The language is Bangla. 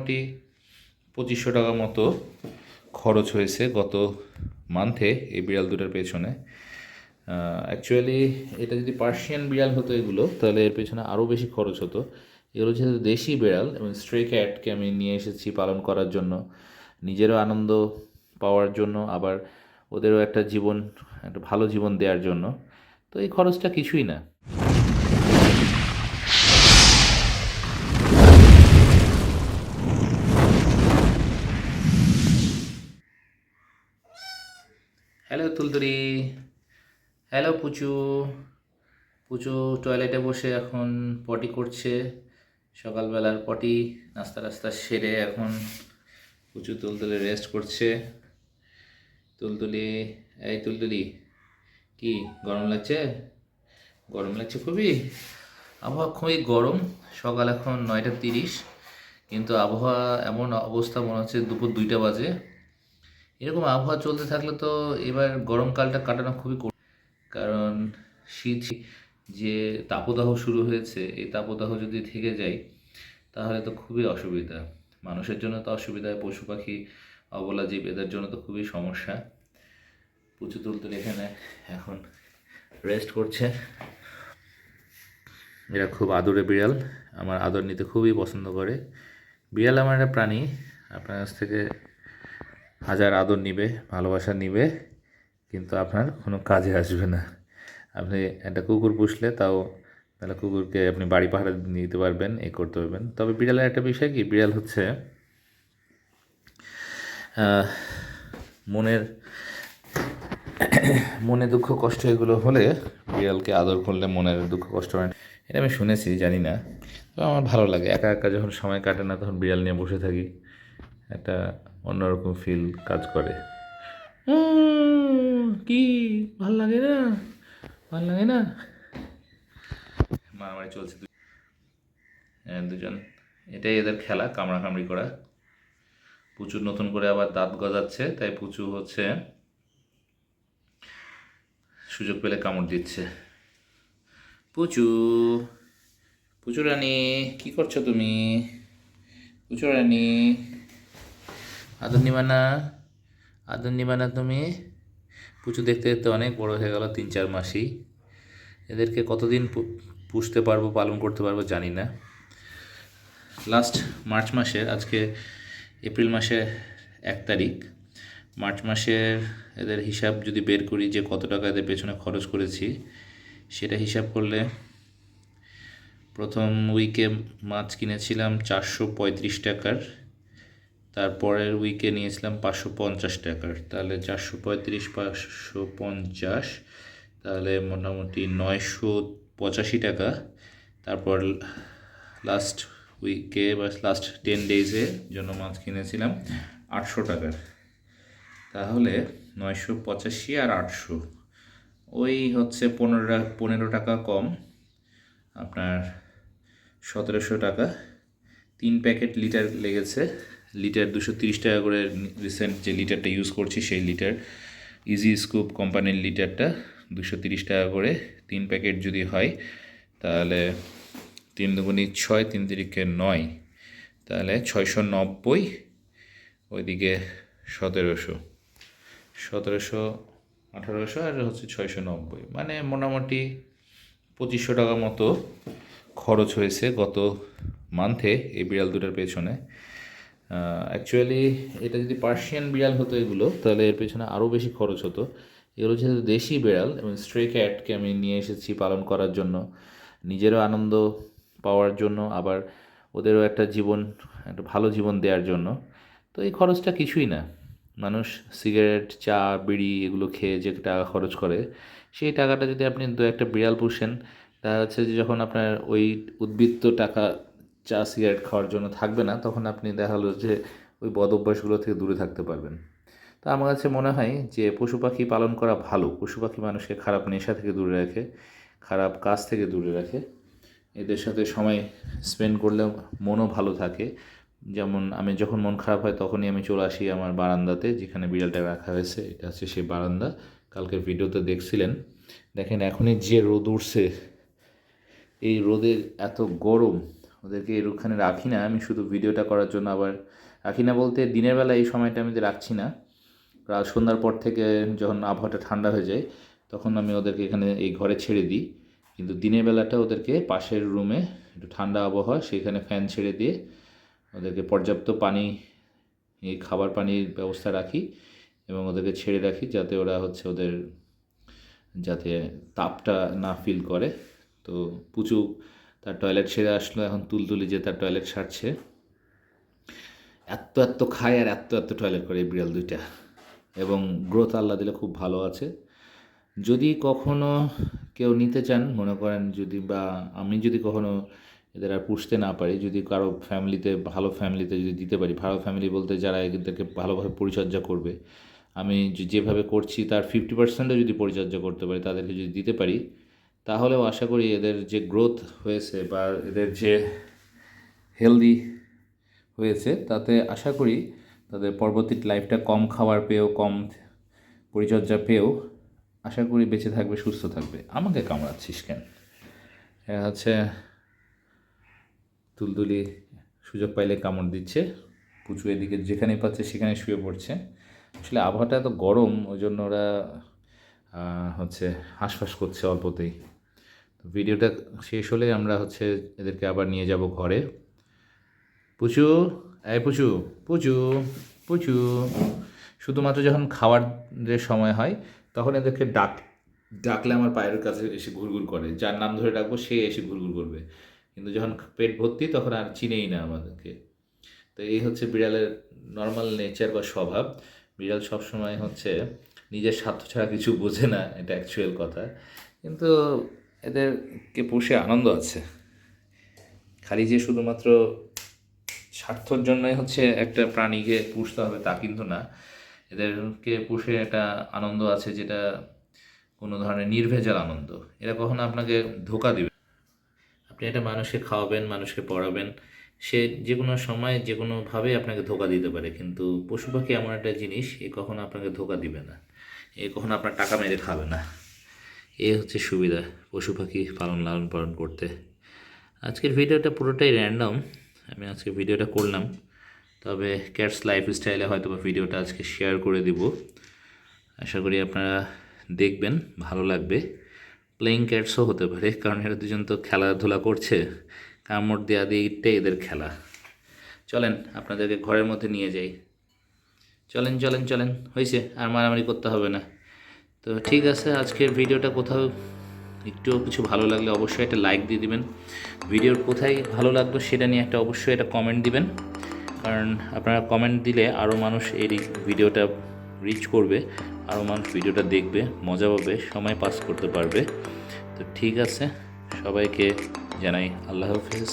মোটামুটি 2500 টাকা মতো খরচ হয়েছে গত মান্থে এই বিড়াল দুটার পেছনে। অ্যাকচুয়ালি এটা যদি পার্সিয়ান বিড়াল হতো এগুলো, তাহলে এর পেছনে আরও বেশি খরচ হতো। এগুলো যেহেতু দেশি বিড়াল এবং স্ট্রে ক্যাটকে আমি নিয়ে এসেছি পালন করার জন্য, নিজেরও আনন্দ পাওয়ার জন্য, আবার ওদেরও একটা ভালো জীবন দেওয়ার জন্য, তো এই খরচটা কিছুই না। হ্যালো তুলতুরি, হ্যালো পুচু। পুচু টয়লেটে বসে এখন পটি করছে, সকালবেলার পটি নাস্তা টাস্তা সেরে এখন পুচু তুলতুলি রেস্ট করছে। তুলতুলি, এই তুলতুলি, কি গরম লাগছে? গরম লাগছে খুবই, আবহাওয়া খুবই গরম। সকাল এখন 9:30, কিন্তু আবহাওয়া এমন অবস্থা মনে হচ্ছে দুপুর 2টা বাজে। এরকম আবহাওয়া চলতে থাকলে তো এবার গরমকালটা কাটানো খুবই কারণ শীত যে তাপদাহ শুরু হয়েছে, এই তাপদাহ যদি থেকে যায় তাহলে তো খুবই অসুবিধা। মানুষের জন্য তো অসুবিধা, পশু পাখি, অবলা জীব, এদের জন্য তো খুবই সমস্যা। পুচু তুলতুলি এখানে এখন রেস্ট করছে। এরা খুব আদরে বিড়াল, আমার আদর নিতে খুবই পছন্দ করে। বিড়াল আমার একটা প্রাণী, আপনার কাছ থেকে হাজার আদর নিবে, ভালোবাসা নিবে, কিন্তু আপনার কোনো কাজে আসবে না। আপনি একটা কুকুর পুষলে তাও, তাহলে কুকুরকে আপনি বাড়ি পাহারা নিতে পারবেন, করতে পারবেন। তবে বিড়ালের একটা বিষয় কি, বিড়াল হচ্ছে মনের মনে দুঃখ কষ্ট এগুলো হলে বিড়ালকে আদর করলে মনের দুঃখ কষ্ট হয়, এটা আমি শুনেছি, জানি না। তো আমার ভালো লাগে, একা একা যখন সময় কাটে না তখন বিড়াল নিয়ে বসে থাকি, একটা অন্যরকম ফিল কাজ করে। কি ভাল লাগে না? ভাল লাগে না? মারামারি চলছে দুজন, এটাই এদের খেলা, কামড়াকামড়ি করা। পুচুর নতুন করে আবার দাঁত গজাচ্ছে, তাই পুচু হচ্ছে সুযোগ পেলে কামড় দিচ্ছে। পুচু, পুচু রানী, কি করছো তুমি? পুচু রানী, আদর নিবা না? আদর নিবা না তুমি? পুচু দেখতে দেখতে অনেক বড় হয়ে গেল, 3-4 মাসই। এদেরকে কতদিন পুষতে পারবো, পালন করতে পারবো জানি না। লাস্ট মার্চ মাসে, আজকে এপ্রিল মাসে 1 তারিখ, মার্চ মাসের এদের হিসাব যদি বের করি যে কত টাকা এদের পেছনে খরচ করেছি, সেটা হিসাব করলে প্রথম উইকে মাছ কিনেছিলাম 435 টাকার, তারপরের উইকে নিয়েছিলাম 550 টাকার, তাহলে 435, 550, তাহলে মোটামুটি 985 টাকা। তারপর লাস্ট উইকে বা লাস্ট 10 ডেজের জন্য মাছ কিনেছিলাম 800 টাকার, তাহলে 985 আর 800, ওই হচ্ছে 15 টাকা কম, আপনার 1700 টাকা। 3 প্যাকেট লিটার লেগেছে, লিটার 230 টাকা করে। রিসেন্ট যে লিটারটা ইউজ করছি সেই লিটার, ইজি স্কুপ কোম্পানির লিটারটা 230 টাকা করে। 3 প্যাকেট যদি হয় তাহলে 3 দুগুণি 6, 3 তিরিকে 9, তাহলে 690, ওইদিকে 1700, 1800 আর হচ্ছে 690, মানে মোটামুটি 2500 টাকা মতো খরচ হয়েছে গত মান্থে এই বিড়াল দুটার পেছনে। অ্যাকচুয়ালি এটা যদি পার্সিয়ান বিড়াল হতো এগুলো, তাহলে এর পেছনে আরও বেশি খরচ হতো। এগুলো যেহেতু দেশি বিড়াল এবং স্ট্রে ক্যাটকে আমি নিয়ে এসেছি পালন করার জন্য, নিজেরও আনন্দ পাওয়ার জন্য, আবার ওদেরও একটা ভালো জীবন দেওয়ার জন্য, তো এই খরচটা কিছুই না। মানুষ সিগারেট, চা, বিড়ি এগুলো খেয়ে যে টাকা খরচ করে, সেই টাকাটা যদি আপনি 2-1টা বিড়াল পুষেন, দেখা যাচ্ছে যে যখন আপনার ওই উদ্বৃত্ত টাকা চা সিগারেট খাওয়ার জন্য থাকবে না, তখন আপনি দেখা হলো যে ওই বদ অভ্যাসগুলো থেকে দূরে থাকতে পারবেন। তো আমার কাছে মনে হয় যে পশু পাখি পালন করা ভালো। পশু পাখি মানুষকে খারাপ নেশা থেকে দূরে রাখে, খারাপ কাজ থেকে দূরে রাখে। এদের সাথে সময় স্পেন্ড করলে মনও ভালো থাকে। যেমন আমি যখন মন খারাপ হয় তখনই আমি চলে আসি আমার বারান্দাতে, যেখানে বিড়ালটা রাখা হয়েছে, এটা হচ্ছে সেই বারান্দা। কালকের ভিডিওতে দেখছিলেন, দেখেন এখনই যে রোদ উঠছে, এই রোদের এত গরম, ওদেরকে ওখানে রাখি না, আমি শুধু ভিডিওটা করার জন্য। আবার রাখি না বলতে দিনের বেলা এই সময়টা আমি রাখছি না, সন্ধ্যার পর থেকে যখন আবহাওয়াটা ঠান্ডা হয়ে যায় তখন আমি ওদেরকে এখানে এই ঘরে ছেড়ে দিই। কিন্তু দিনের বেলাটা ওদেরকে পাশের রুমে একটু ঠান্ডা আবহাওয়া, সেখানে ফ্যান ছেড়ে দিয়ে ওদেরকে পর্যাপ্ত পানি, এই খাবার পানির ব্যবস্থা রাখি এবং ওদেরকে ছেড়ে রাখি যাতে ওরা হচ্ছে ওদের যাতে তাপটা না ফিল করে। তো পুচু তার টয়লেট সেরে আসলো, এখন তুলতুলি যে তার টয়লেট সারছে। এত এত খায় আর এত এত টয়লেট করে এই বিড়াল দুইটা, এবং গ্রোথ আল্লাহ দিলে খুব ভালো আছে। যদি কখনো কেউ নিতে চান, মনে করেন যদি, বা আমি যদি কখনো এদের আর পুষতে না পারি, যদি কারো ফ্যামিলিতে, ভালো ফ্যামিলিতে যদি দিতে পারি, ভালো ফ্যামিলি বলতে যারা এদেরকে ভালোভাবে পরিচর্যা করবে, আমি যেভাবে করছি তার 50%ও যদি পরিচর্যা করতে পারি, তাদেরকে যদি দিতে পারি, তাহলেও আশা করি এদের যে গ্রোথ হয়েছে বা এদের যে হেলদি হয়েছে, তাতে আশা করি তাদের পরবর্তী লাইফটা কম খাবার পেয়েও, কম পরিচর্যা পেয়েও আশা করি বেঁচে থাকবে, সুস্থ থাকবে। আমাকে কামড়াচ্ছিস কেন? এটা হচ্ছে তুলতুলি সুযোগ পাইলে কামড় দিচ্ছে, পুচু এদিকে যেখানেই পাচ্ছে সেখানে শুয়ে পড়ছে। আসলে আবহাওয়াটা এত গরম, ওই জন্য ওরা হচ্ছে হাঁসফাঁস করছে অল্পতেই। তো ভিডিওটা শেষ হলে আমরা হচ্ছে এদেরকে আবার নিয়ে যাব ঘরে। পুচু, এই পুচু, পুচু, পুচু। শুধুমাত্র যখন খাবারের সময় হয় তখন এদেরকে ডাকলে আমার পায়ের কাছে এসে ঘুরঘুর করে, যার নাম ধরে ডাকবো সে এসে ঘুরঘুর করবে। কিন্তু যখন পেট ভর্তি তখন আর চিনেই না আমাদেরকে। তো এই হচ্ছে বিড়ালের নর্মাল নেচার বা স্বভাব। বিড়াল সবসময় হচ্ছে নিজের স্বার্থ ছাড়া কিছু বোঝে না, এটা অ্যাকচুয়াল কথা। কিন্তু এদেরকে পুষে আনন্দ আছে। খালি যে শুধুমাত্র স্বার্থর জন্যই হচ্ছে একটা প্রাণীকে পুষতে হবে তা কিন্তু না, এদেরকে পুষে একটা আনন্দ আছে, যেটা কোনো ধরনের নির্ভেজাল আনন্দ। এরা কখনো আপনাকে ধোঁকা দিবে। আপনি একটা মানুষকে খাওয়াবেন, মানুষকে পড়াবেন, সে যে কোনো সময় যে কোনোভাবে আপনাকে ধোঁকা দিতে পারে, কিন্তু পশু পাখি এমন একটা জিনিস, এ কখনো আপনাকে ধোঁকা দিবে না, এ কখনো আপনার টাকা মেরে খাবে না। এ হচ্ছে সুবিধা পশু পাখি লালন পালন করতে। আজকের ভিডিওটা পুরোটাই র্যান্ডম, আমি আজকে ভিডিওটা করলাম, তবে ক্যাটস লাইফস্টাইলে হয়তো বা ভিডিওটা আজকে শেয়ার করে দিব। আশা করি আপনারা দেখবেন, ভালো লাগবে। প্লেইং ক্যাটসও হতে পারে, কারণ এরা দুজন তো খেলাধুলা করছে, কামড় দেওয়া দিয়েটাই এদের খেলা। চলেন আপনাদেরকে ঘরের মধ্যে নিয়ে যাই, চলেন চলেন চলেন, হয়েছে, আর মারামারি করতে হবে না। তো ঠিক আছে, আজকের ভিডিওটা কোথাও একটু কিছু ভালো লাগলে অবশ্যই একটা লাইক দিয়ে দিবেন। ভিডিওর কোথায় ভালো লাগলো সেটা নিয়ে অবশ্যই একটা কমেন্ট দিবেন, কারণ আপনারা কমেন্ট দিলে আরও মানুষ এই ভিডিওটা রিচ করবে, আরও মানুষ ভিডিওটা দেখবে, মজা পাবে, সময় পাস করতে পারবে। তো ঠিক আছে, সবাইকে জানাই আল্লাহ হাফেজ।